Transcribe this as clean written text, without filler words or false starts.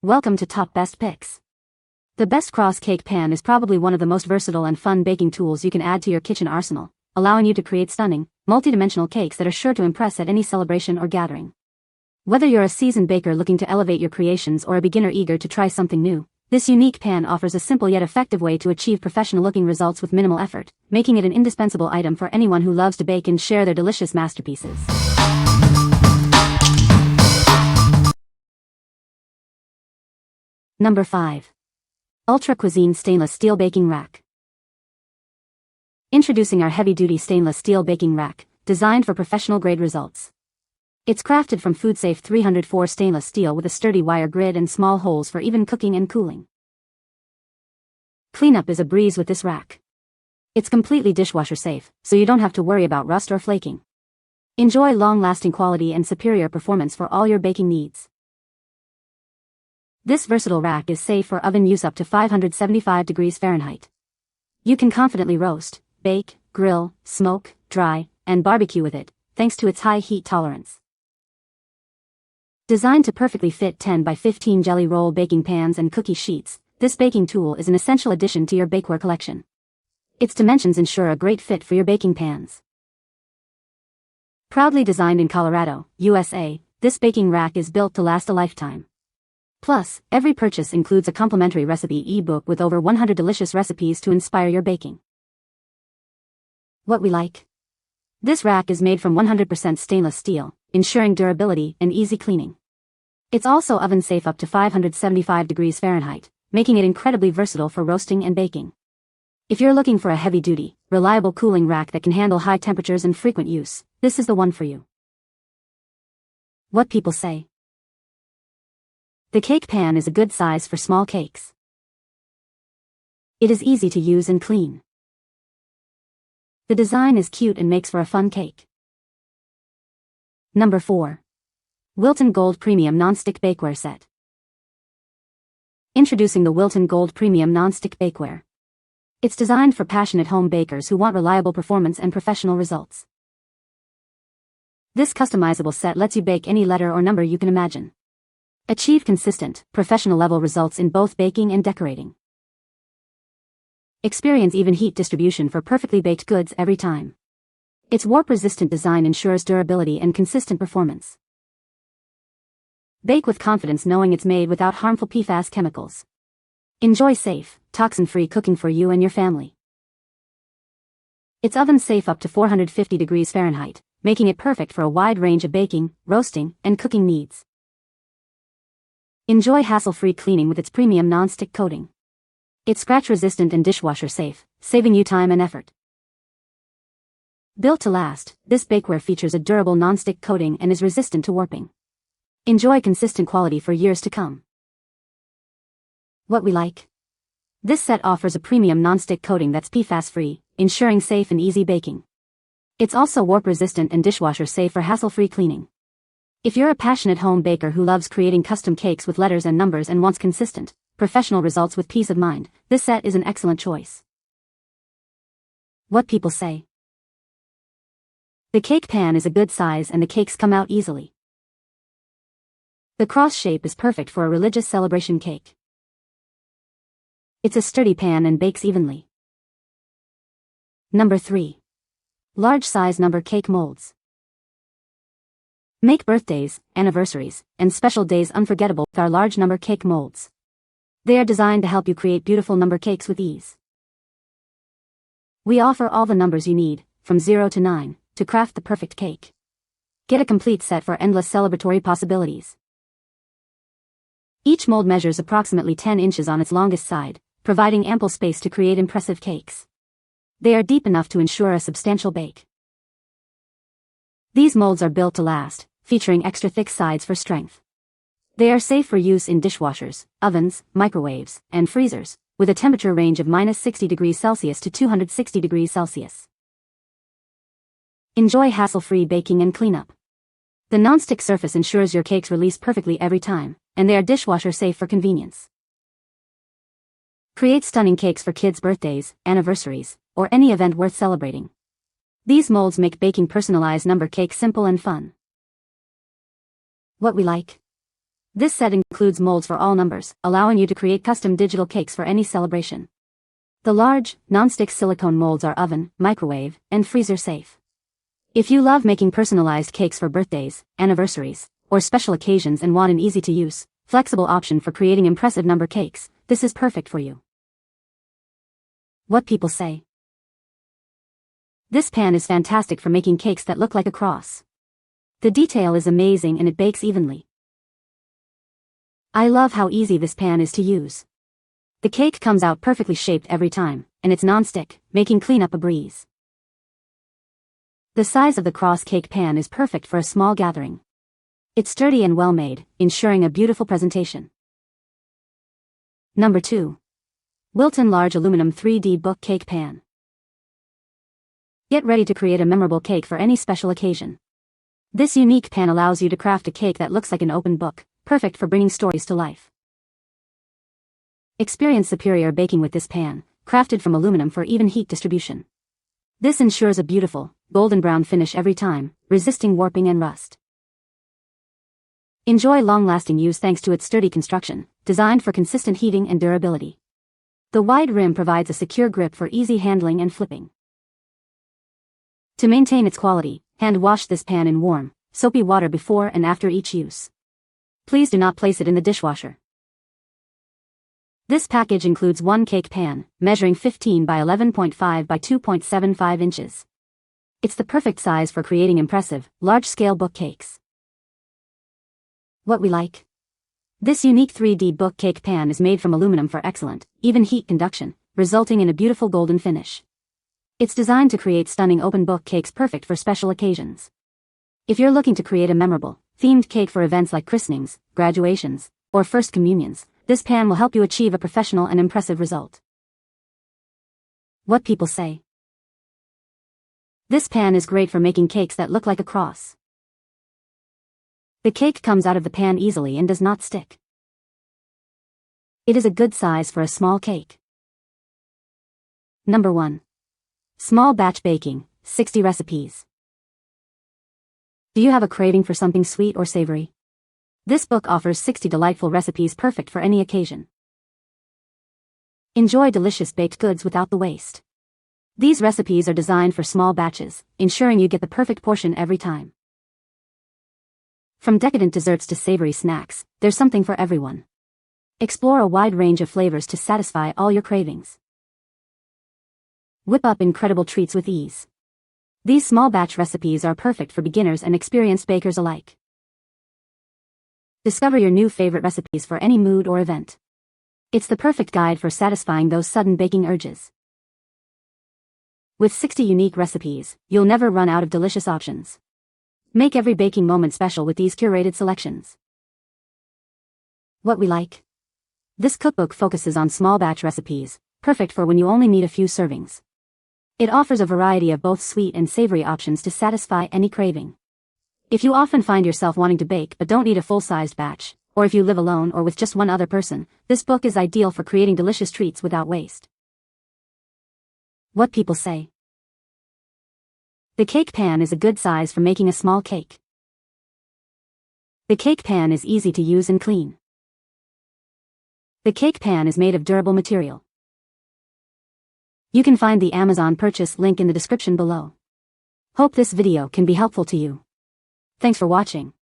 Welcome to Top Best Picks. The Best Cross Cake Pan is probably one of the most versatile and fun baking tools you can add to your kitchen arsenal, allowing you to create stunning, multi-dimensional cakes that are sure to impress at any celebration or gathering. Whether you're a seasoned baker looking to elevate your creations or a beginner eager to try something new, this unique pan offers a simple yet effective way to achieve professional-looking results with minimal effort, making it an indispensable item for anyone who loves to bake and share their delicious masterpieces. Number 5. Ultra Cuisine Stainless Steel Baking Rack. Introducing our heavy-duty stainless steel baking rack, designed for professional-grade results. It's crafted from food-safe 304 stainless steel with a sturdy wire grid and small holes for even cooking and cooling. Cleanup is a breeze with this rack. It's completely dishwasher-safe, so you don't have to worry about rust or flaking. Enjoy long-lasting quality and superior performance for all your baking needs. This versatile rack is safe for oven use up to 575 degrees Fahrenheit. You can confidently roast, bake, grill, smoke, dry, and barbecue with it, thanks to its high heat tolerance. Designed to perfectly fit 10 by 15 jelly roll baking pans and cookie sheets, this baking tool is an essential addition to your bakeware collection. Its dimensions ensure a great fit for your baking pans. Proudly designed in Colorado, USA, this baking rack is built to last a lifetime. Plus, every purchase includes a complimentary recipe ebook with over 100 delicious recipes to inspire your baking. What we like? This rack is made from 100% stainless steel, ensuring durability and easy cleaning. It's also oven safe up to 575 degrees Fahrenheit, making it incredibly versatile for roasting and baking. If you're looking for a heavy-duty, reliable cooling rack that can handle high temperatures and frequent use, this is the one for you. What people say. The cake pan is a good size for small cakes. It is easy to use and clean. The design is cute and makes for a fun cake. Number 4. Wilton Gold Premium Non-Stick Bakeware Set. Introducing the Wilton Gold Premium Non-Stick Bakeware. It's designed for passionate home bakers who want reliable performance and professional results. This customizable set lets you bake any letter or number you can imagine. Achieve consistent, professional-level results in both baking and decorating. Experience even heat distribution for perfectly baked goods every time. Its warp-resistant design ensures durability and consistent performance. Bake with confidence knowing it's made without harmful PFAS chemicals. Enjoy safe, toxin-free cooking for you and your family. It's oven-safe up to 450 degrees Fahrenheit, making it perfect for a wide range of baking, roasting, and cooking needs. Enjoy hassle-free cleaning with its premium non-stick coating. It's scratch-resistant and dishwasher-safe, saving you time and effort. Built to last, this bakeware features a durable non-stick coating and is resistant to warping. Enjoy consistent quality for years to come. What we like? This set offers a premium non-stick coating that's PFAS-free, ensuring safe and easy baking. It's also warp-resistant and dishwasher-safe for hassle-free cleaning. If you're a passionate home baker who loves creating custom cakes with letters and numbers and wants consistent, professional results with peace of mind, this set is an excellent choice. What people say. The cake pan is a good size and the cakes come out easily. The cross shape is perfect for a religious celebration cake. It's a sturdy pan and bakes evenly. Number 3. Large size number cake molds. Make birthdays, anniversaries, and special days unforgettable with our large number cake molds. They are designed to help you create beautiful number cakes with ease. We offer all the numbers you need, from 0 to 9, to craft the perfect cake. Get a complete set for endless celebratory possibilities. Each mold measures approximately 10 inches on its longest side, providing ample space to create impressive cakes. They are deep enough to ensure a substantial bake. These molds are built to last, featuring extra thick sides for strength. They are safe for use in dishwashers, ovens, microwaves, and freezers, with a temperature range of -60 degrees Celsius to 260 degrees Celsius. Enjoy hassle-free baking and cleanup. The non-stick surface ensures your cakes release perfectly every time, and they are dishwasher safe for convenience. Create stunning cakes for kids' birthdays, anniversaries, or any event worth celebrating. These molds make baking personalized number cakes simple and fun. What we like? This set includes molds for all numbers, allowing you to create custom digital cakes for any celebration. The large, non-stick silicone molds are oven, microwave, and freezer safe. If you love making personalized cakes for birthdays, anniversaries, or special occasions and want an easy-to-use, flexible option for creating impressive number cakes, this is perfect for you. What people say. This pan is fantastic for making cakes that look like a cross. The detail is amazing and it bakes evenly. I love how easy this pan is to use. The cake comes out perfectly shaped every time, and it's non-stick, making cleanup a breeze. The size of the cross cake pan is perfect for a small gathering. It's sturdy and well-made, ensuring a beautiful presentation. Number 2. Wilton Large Aluminum 3D Book Cake Pan. Get ready to create a memorable cake for any special occasion. This unique pan allows you to craft a cake that looks like an open book, perfect for bringing stories to life. Experience superior baking with this pan, crafted from aluminum for even heat distribution. This ensures a beautiful, golden brown finish every time, resisting warping and rust. Enjoy long-lasting use thanks to its sturdy construction, designed for consistent heating and durability. The wide rim provides a secure grip for easy handling and flipping. To maintain its quality, hand wash this pan in warm, soapy water before and after each use. Please do not place it in the dishwasher. This package includes one cake pan, measuring 15 by 11.5 by 2.75 inches. It's the perfect size for creating impressive, large-scale book cakes. What we like. This unique 3D book cake pan is made from aluminum for excellent, even heat conduction, resulting in a beautiful golden finish. It's designed to create stunning open book cakes perfect for special occasions. If you're looking to create a memorable, themed cake for events like christenings, graduations, or first communions, this pan will help you achieve a professional and impressive result. What people say. This pan is great for making cakes that look like a cross. The cake comes out of the pan easily and does not stick. It is a good size for a small cake. Number 1. Small batch baking, 60 recipes. Do you have a craving for something sweet or savory? This book offers 60 delightful recipes perfect for any occasion. Enjoy delicious baked goods without the waste. These recipes are designed for small batches, ensuring you get the perfect portion every time. From decadent desserts to savory snacks, there's something for everyone. Explore a wide range of flavors to satisfy all your cravings. Whip up incredible treats with ease. These small batch recipes are perfect for beginners and experienced bakers alike. Discover your new favorite recipes for any mood or event. It's the perfect guide for satisfying those sudden baking urges. With 60 unique recipes, you'll never run out of delicious options. Make every baking moment special with these curated selections. What we like. This cookbook focuses on small batch recipes, perfect for when you only need a few servings. It offers a variety of both sweet and savory options to satisfy any craving. If you often find yourself wanting to bake but don't need a full-sized batch, or if you live alone or with just one other person, this book is ideal for creating delicious treats without waste. What people say. The cake pan is a good size for making a small cake. The cake pan is easy to use and clean. The cake pan is made of durable material. You can find the Amazon purchase link in the description below. Hope this video can be helpful to you. Thanks for watching.